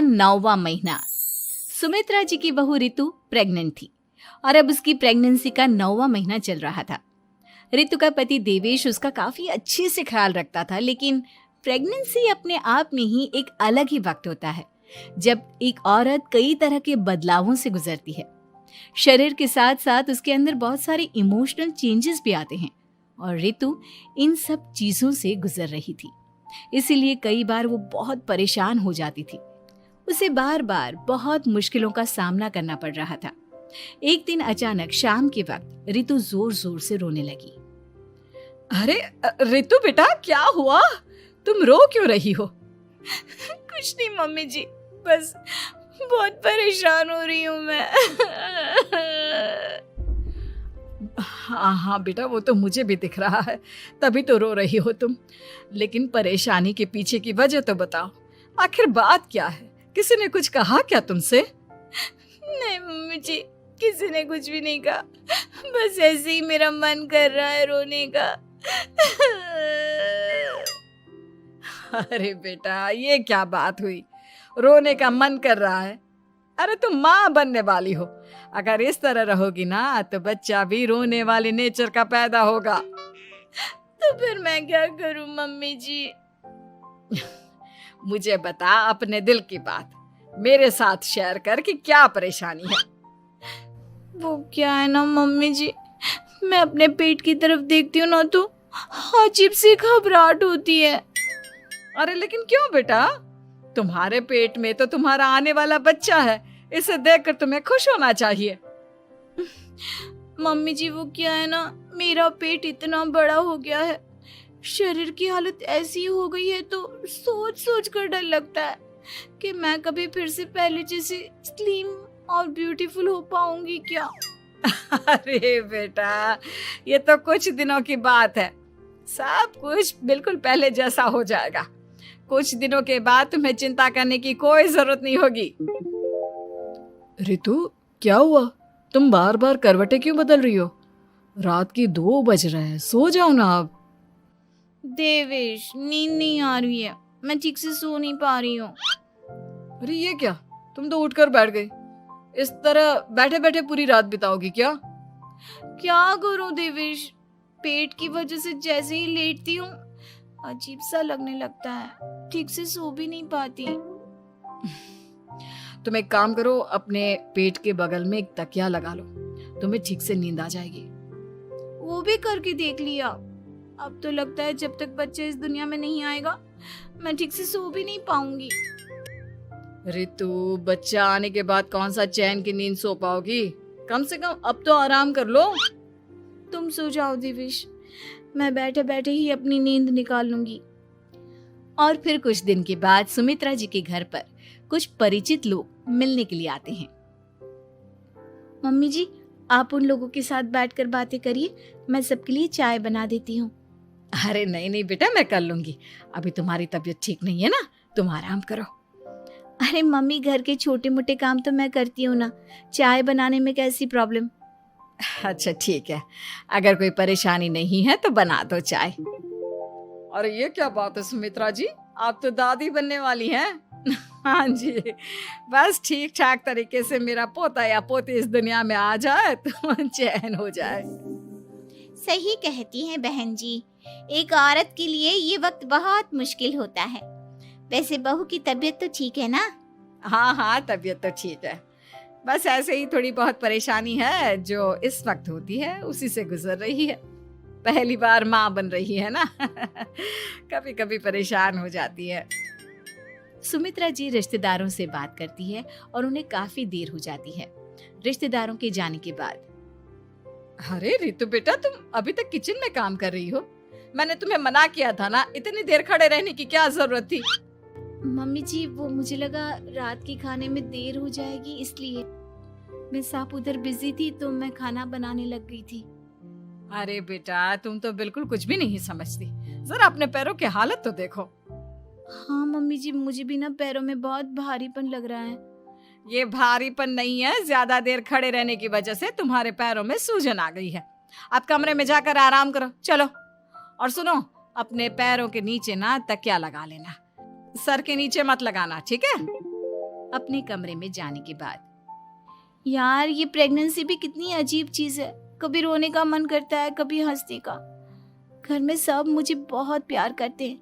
9वां महीना। सुमित्रा जी की बहू रितु प्रेग्नेंट थी और अब उसकी प्रेगनेंसी का 9वां महीना चल रहा था। रितु का पति देवेश उसका काफी अच्छे से ख्याल रखता था, लेकिन प्रेगनेंसी अपने आप में ही एक अलग ही वक्त होता है जब एक औरत कई तरह के बदलावों से गुजरती है। शरीर के साथ साथ उसके अंदर बहुत सारे इमोशनल चेंजेस भी आते हैं और रितु इन सब चीजों से गुजर रही थी। इसीलिए कई बार वो बहुत परेशान हो जाती थी। उसे बार बार बहुत मुश्किलों का सामना करना पड़ रहा था। एक दिन अचानक शाम के वक्त रितु जोर जोर से रोने लगी। अरे रितु बेटा, क्या हुआ? तुम रो क्यों रही हो? कुछ नहीं मम्मी जी, बस बहुत परेशान हो रही हूँ मैं। हाँ बेटा, वो तो मुझे भी दिख रहा है, तभी तो रो रही हो तुम। लेकिन परेशानी के पीछे की वजह तो बताओ, आखिर बात क्या है? किसी ने कुछ कहा क्या तुमसे? नहीं मम्मी जी, किसी ने कुछ भी नहीं कहा, बस ऐसे ही मेरा मन कर रहा है रोने का। अरे बेटा, ये क्या बात हुई? रोने का मन कर रहा है? अरे तुम माँ बनने वाली हो, अगर इस तरह रहोगी ना तो बच्चा भी रोने वाले नेचर का पैदा होगा। तो फिर मैं क्या करूं मम्मी जी? मुझे बता अपने दिल की बात, मेरे साथ शेयर कर कि क्या परेशानी है। वो क्या है ना मम्मी जी, मैं अपने पेट की तरफ देखती हूँ ना तो अजीब सी घबराहट होती है। अरे लेकिन क्यों बेटा? तुम्हारे पेट में तो तुम्हारा आने वाला बच्चा है, इसे देखकर तुम्हें खुश होना चाहिए। मम्मी जी वो क्या है ना, मेरा पेट इतना बड़ा हो गया है, शरीर की हालत ऐसी हो गई है तो सोच सोच कर डर लगता है कि मैं कभी फिर से पहले जैसी स्लिम और ब्यूटीफुल हो पाऊंगी क्या। अरे बेटा, ये तो कुछ दिनों की बात है, सब कुछ बिल्कुल पहले जैसा हो जाएगा। कुछ दिनों के बाद तुम्हें चिंता करने की कोई जरूरत नहीं होगी। रितु, क्या हुआ? तुम बार बार करवटें क्यों बदल रही हो? रात के 2 बज रहे हैं, सो जाओ ना अब। देवेश, नींद नहीं आ रही है, मैं ठीक से सो नहीं पा रही हूँ। अरे ये क्या, तुम तो उठकर बैठ गई। इस तरह बैठे बैठे पूरी रात बिताओगी क्या? क्या करूं देवेश, पेट की वजह से जैसे ही लेटती हूँ अजीब सा लगने लगता है, ठीक से सो भी नहीं पाती। तुम एक काम करो, अपने पेट के बगल में एक तकिया लगा लो, तुम्हें ठीक से नींद आ जाएगी। वो भी करके देख लिया, अब तो लगता है जब तक बच्चा इस दुनिया में नहीं आएगा मैं ठीक से सो भी नहीं पाऊंगी। रितु, बच्चा आने के बाद कौन सा चैन की नींद सो पाओगी? कम से कम अब तो आराम कर लो। तुम सो जाओ देवेश, मैं बैठे बैठे ही अपनी नींद निकाल लूंगी। और फिर कुछ दिन के बाद सुमित्रा जी के घर पर कुछ परिचित लोग मिलने के लिए आते हैं। मम्मी जी, आप उन लोगों के साथ बैठकर बातें करिए, मैं सबके लिए चाय बना देती हूँ। अरे नहीं नहीं बेटा, मैं कर लूंगी, अभी तुम्हारी तबीयत ठीक नहीं है ना, तुम आराम करो। अरे मम्मी, घर के छोटे मोटे काम तो मैं करती हूँ ना, चाय बनाने में कैसी प्रॉब्लम? अच्छा ठीक है, अगर कोई परेशानी नहीं है तो बना दो चाय। अरे ये क्या बात है सुमित्रा जी, आप तो दादी बनने वाली हैं। हाँ जी, बस ठीक ठाक तरीके से मेरा पोता या पोती इस दुनिया में आ जाए तो चैन हो जाए। सही कहती हैं बहन जी, एक औरत के लिए ये वक्त बहुत मुश्किल होता है। वैसे बहू की तबीयत तो ठीक है ना? हाँ, तबीयत तो ठीक है, बस ऐसे ही थोड़ी बहुत परेशानी है जो इस वक्त होती है, उसी से गुजर रही है। पहली बार माँ बन रही है ना, कभी कभी परेशान हो जाती है। सुमित्रा जी रिश्तेदारों से बात करती है और उन्हें काफी देर हो जाती है। रिश्तेदारों के जाने के बाद, अरे रितु बेटा, तुम अभी तक किचन में काम कर रही हो? मैंने तुम्हें मना किया था ना, इतनी देर खड़े रहने की क्या जरूरत थी? मम्मी जी, वो मुझे लगा रात के खाने में देर हो जाएगी, इसलिए मैं साफ उधर बिजी थी तो मैं खाना बनाने लग गई थी। अरे बेटा, तुम तो बिल्कुल कुछ भी नहीं समझती, जरा अपने पैरों की हालत तो देखो। हाँ मम्मी जी, मुझे भी ना पैरों में बहुत भारीपन लग रहा है। ये भारीपन नहीं है, ज्यादा देर खड़े रहने की वजह से तुम्हारे पैरों में सूजन आ गई है। अब कमरे में जाकर आराम करो, चलो। और सुनो, अपने पैरों के नीचे ना तकिया लगा लेना, सर के नीचे मत लगाना, ठीक है? अपने कमरे में जाने के बाद। यार ये प्रेगनेंसी भी कितनी अजीब चीज है, कभी रोने का मन करता है, कभी हंसने का। घर में सब मुझे बहुत प्यार करते हैं,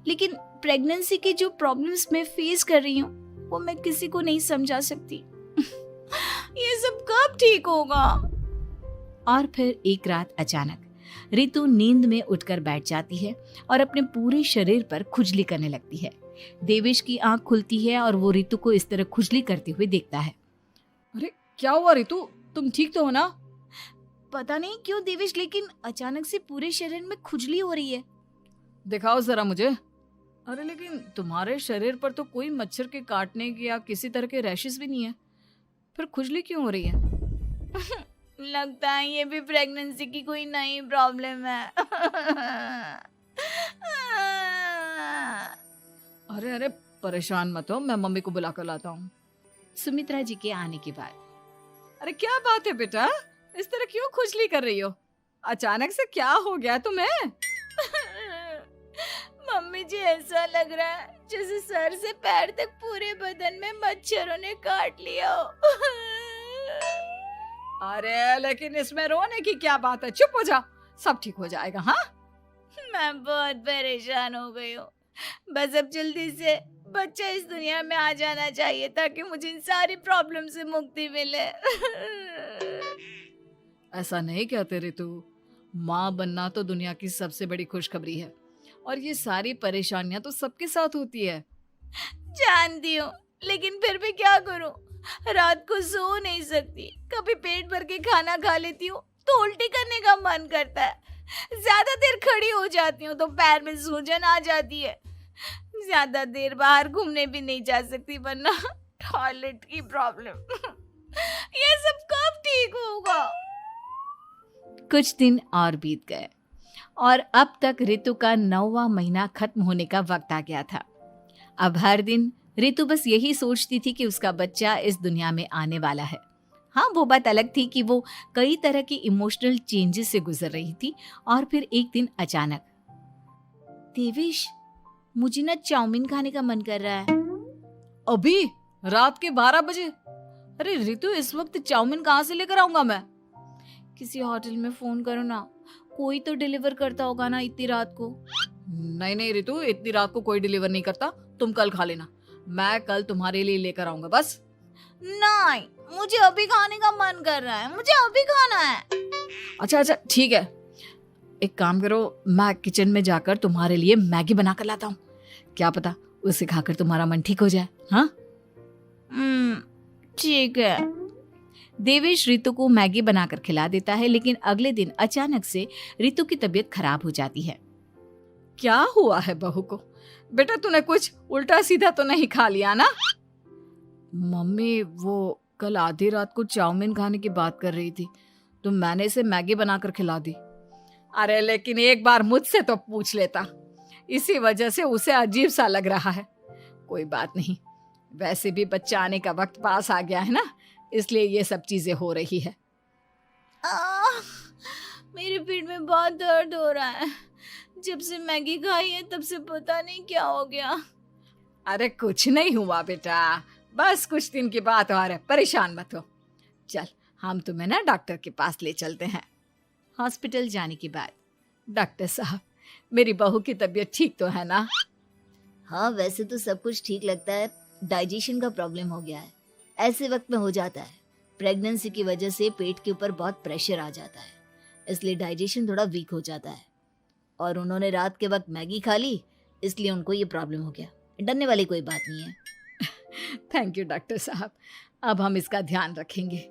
लेकिन प्रेगनेंसी की जो प्रॉब्लम्स मैं फेस कर रही हूँ वो मैं किसी को नहीं समझा सकती। ये सब कब ठीक होगा? और फिर एक रात अचानक रितु नींद में उठकर बैठ जाती है और अपने पूरे शरीर पर खुजली करने लगती है। देवेश की आंख खुलती है और वो रितु को इस तरह खुजली करते हुए देखता है। अरे क्या हुआ रितु, तुम ठीक तो हो ना? पता नहीं क्यों देवेश, लेकिन अचानक से पूरे शरीर में खुजली हो रही है। दिखाओ जरा मुझे। अरे लेकिन तुम्हारे शरीर पर तो कोई मच्छर के काटने की या किसी तरह के रैशेस भी नहीं है, फिर खुजली क्यों हो रही है? लगता है ये भी प्रेगनेंसी की कोई नई प्रॉब्लम है। अरे अरे परेशान मत हो, मैं मम्मी को बुला कर लाता हूँ। सुमित्रा जी के आने के बाद। अरे क्या बात है बेटा, इस तरह क्यों खुजली कर रही हो? अचानक से क्या हो गया तुम्हें? मम्मी जी, ऐसा लग रहा है जैसे सर से पैर तक पूरे बदन में मच्छरों ने काट लिया हो। अरे लेकिन इसमें रोने की क्या बात है, चुप हो जा, सब ठीक हो जाएगा। हाँ मैं बहुत परेशान हो गई हूँ, बस अब जल्दी से बच्चा इस दुनिया में आ जाना चाहिए ताकि मुझे इन सारी प्रॉब्लम से मुक्ति मिले। ऐसा नहीं कहते रितु, माँ बनना तो दुनिया की सबसे बड़ी खुशखबरी है और ये सारी परेशानियां तो सबके साथ होती है। जानती हूँ, लेकिन फिर भी क्या करूँ, रात को सो नहीं सकती। कभी पेट भर के खाना खा लेती हूँ तो उल्टी करने का मन करता है। ज्यादा देर खड़ी हो जाती हूँ तो पैर में सूजन आ जाती है। ज्यादा देर बाहर घूमने भी नहीं जा सकती वरना टॉयलेट की प्रॉब्लम। ये सब कब ठीक होगा? कुछ दिन और बीत गए और अब तक रितु का 9वां महीना खत्म होने का वक्त आ गया था। अब हर दिन रितु बस यही सोचती थी कि उसका बच्चा इस दुनिया में आने वाला है। हाँ, वो बात अलग थी कि वो कई तरह की इमोशनल चेंजेस से गुजर रही थी और फिर एक दिन अचानक, देवेश, मुझे ना चाउमीन खाने का मन कर रहा है। अभी रात के 12 बजे? अरे रितु, इस वक्त चाउमीन कहाँ से लेकर आऊंगा मैं? किसी होटल में फोन करो ना, कोई तो डिलीवर करता होगा ना इतनी रात को। नहीं नहीं रितु, इतनी रात को कोई डिलीवर नहीं करता, तुम कल खा लेना, मैं कल तुम्हारे लिए लेकर आऊंगा बस। नहीं, मुझे अभी खाने का मन कर रहा है, मुझे अभी खाना है। अच्छा अच्छा ठीक है, एक काम करो, मैं किचन में जाकर तुम्हारे लिए मैगी बना कर लाता हूँ, क्या पता उसे खाकर तुम्हारा मन ठीक हो जाए। हाँ ठीक है। देवेश रितु को मैगी बनाकर खिला देता है, लेकिन अगले दिन अचानक से रितु की तबीयत खराब हो जाती है। क्या हुआ है बहू को? बेटा तूने कुछ उल्टा सीधा तो नहीं खा लिया ना? मम्मी वो कल आधी रात को चाउमीन खाने की बात कर रही थी तो मैंने इसे मैगी बनाकर खिला दी। अरे लेकिन एक बार मुझसे तो पूछ लेता, इसी वजह से उसे अजीब सा लग रहा है। कोई बात नहीं, वैसे भी बच्चा आने का वक्त पास आ गया है ना, इसलिए ये सब चीजें हो रही है। मेरे पेट में बहुत दर्द हो रहा है, जब से मैगी खाई है तब से पता नहीं क्या हो गया। अरे कुछ नहीं हुआ बेटा, बस कुछ दिन की बात और है, परेशान मत हो। चल हम तुम्हें ना डॉक्टर के पास ले चलते हैं। हॉस्पिटल जाने के बाद, डॉक्टर साहब, मेरी बहू की तबीयत ठीक तो है ना? हाँ, वैसे तो सब कुछ ठीक लगता है, डाइजेशन का प्रॉब्लम हो गया है, ऐसे वक्त में हो जाता है। प्रेगनेंसी की वजह से पेट के ऊपर बहुत प्रेशर आ जाता है, इसलिए डाइजेशन थोड़ा वीक हो जाता है। और उन्होंने रात के वक्त मैगी खा ली, इसलिए उनको ये प्रॉब्लम हो गया। डरने वाली कोई बात नहीं है। थैंक यू डॉक्टर साहब, अब हम इसका ध्यान रखेंगे।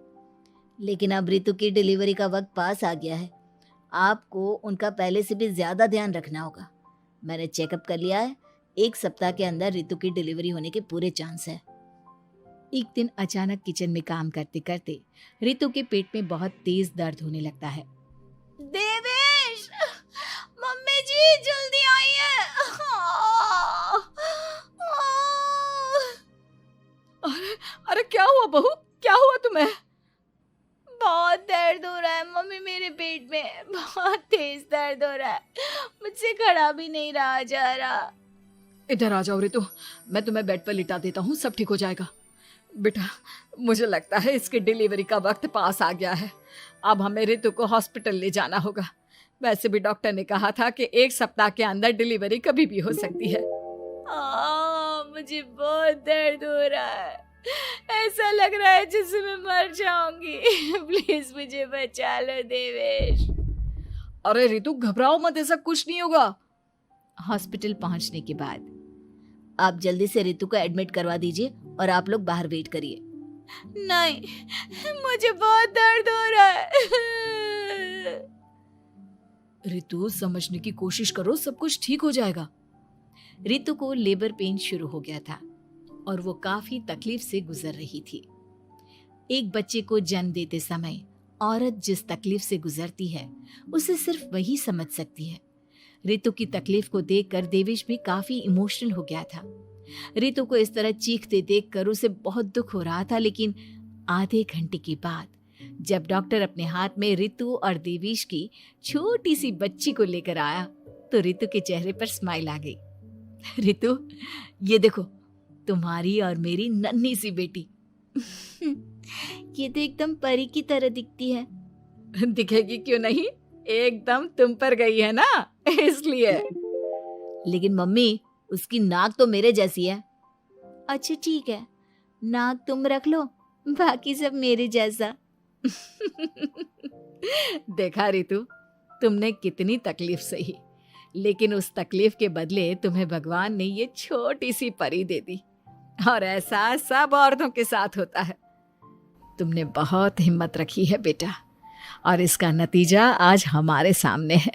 लेकिन अब रितु की डिलीवरी का वक्त पास आ गया है, आपको उनका पहले से भी ज़्यादा ध्यान रखना होगा। मैंने चेकअप कर लिया है, 1 सप्ताह के अंदर रितु की डिलीवरी होने के पूरे चांस है। एक दिन अचानक किचन में काम करते करते रितु के पेट में बहुत तेज दर्द होने लगता है। देवेश, मम्मी जी जल्दी आइए। अरे क्या हुआ बहू, क्या हुआ तुम्हें? बहुत दर्द हो रहा है मम्मी, मेरे पेट में बहुत तेज दर्द हो रहा है, मुझसे खड़ा भी नहीं रहा जा रहा। इधर आ जाओ रितु, मैं तुम्हें बेड पर लिटा देता हूँ, सब ठीक हो जाएगा। बेटा, मुझे लगता है इसकी डिलीवरी का वक्त पास आ गया है। अब हमें रितु को हॉस्पिटल ले जाना होगा। वैसे भी डॉक्टर ने कहा था कि 1 सप्ताह के अंदर डिलीवरी कभी भी हो सकती है। मुझे बहुत दर्द हो रहा है, ऐसा लग रहा है जैसे मैं मर जाऊंगी। प्लीज मुझे बचा लो देवेश। अरे रितु, घबराओ मत, ऐसा कुछ नहीं होगा। हॉस्पिटल पहुंचने के बाद आप जल्दी से रितु को एडमिट करवा दीजिए और आप लोग बाहर वेट करिए। नहीं, मुझे बहुत दर्द हो रहा है। रितु, समझने की कोशिश करो, सब कुछ ठीक हो जाएगा। रितु को लेबर पेन शुरू हो गया था और वो काफी तकलीफ से गुजर रही थी। एक बच्चे को जन्म देते समय औरत जिस तकलीफ से गुजरती है उसे सिर्फ वही समझ सकती है। रितु की तकलीफ को देखकर देवेश भी काफी इमोशनल हो गया था। रितु को इस तरह चीखते देखकर उसे बहुत दुख हो रहा था, लेकिन आधे घंटे के बाद जब डॉक्टर अपने हाथ में रितु और देवेश की छोटी सी बच्ची को लेकर आया तो रितु के चेहरे पर स्माइल आ गई। रितु, ये देखो, तुम्हारी और मेरी नन्ही सी बेटी। ये तो एकदम परी की तरह दिखती है। दिखेगी क्यों नहीं, एकदम तुम पर गई है ना, इसलिए। लेकिन मम्मी, उसकी नाक तो मेरे जैसी है। अच्छा ठीक है, नाक तुम रख लो, बाकी सब मेरे जैसा। देखा रितु, तुमने कितनी तकलीफ सही, लेकिन उस तकलीफ के बदले तुम्हें भगवान ने ये छोटी सी परी दे दी। और ऐसा सब औरतों के साथ होता है। तुमने बहुत हिम्मत रखी है बेटा, और इसका नतीजा आज हमारे सामने है।